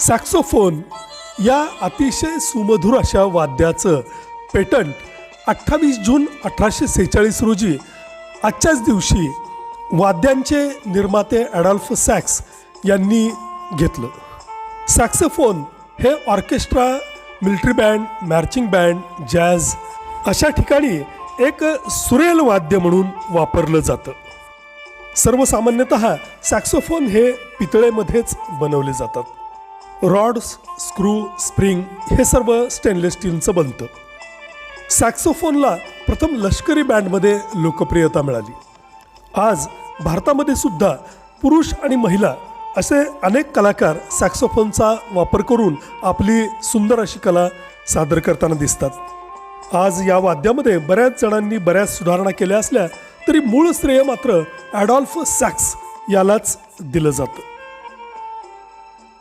Saxophone या अतिशय सुमधुर अशा वाद्याचं पेटंट 28 जून 1846 रोजी आजच्याच दिवशी वाद्यांचे निर्माते ॲडॉल्फ सॅक्स यांनी घेतलं. सॅक्सोफोन हे orchestra, military band, marching band, jazz अशा ठिकाणी एक सुरेल वाद्य म्हणून वापरलं जातं. सर्वसामान्यतः सॅक्सोफोन हे पितळेमध्येच बनवले जातात. रॉड्स, स्क्रू, स्प्रिंग हे सर्व स्टेनलेस स्टीलचं बनतं. सॅक्सोफोनला प्रथम लष्करी बँडमध्ये लोकप्रियता मिळाली. आज भारतामध्ये सुद्धा पुरुष आणि महिला असे अनेक कलाकार सॅक्सोफोनचा वापर करून आपली सुंदर अशी कला सादर करताना दिसतात. आज या वाद्यामध्ये बऱ्याच जणांनी बऱ्याच सुधारणा केल्या असल्या तरी मूळ श्रेय मात्र ॲडॉल्फ सॅक्स यालाच दिलं जातं.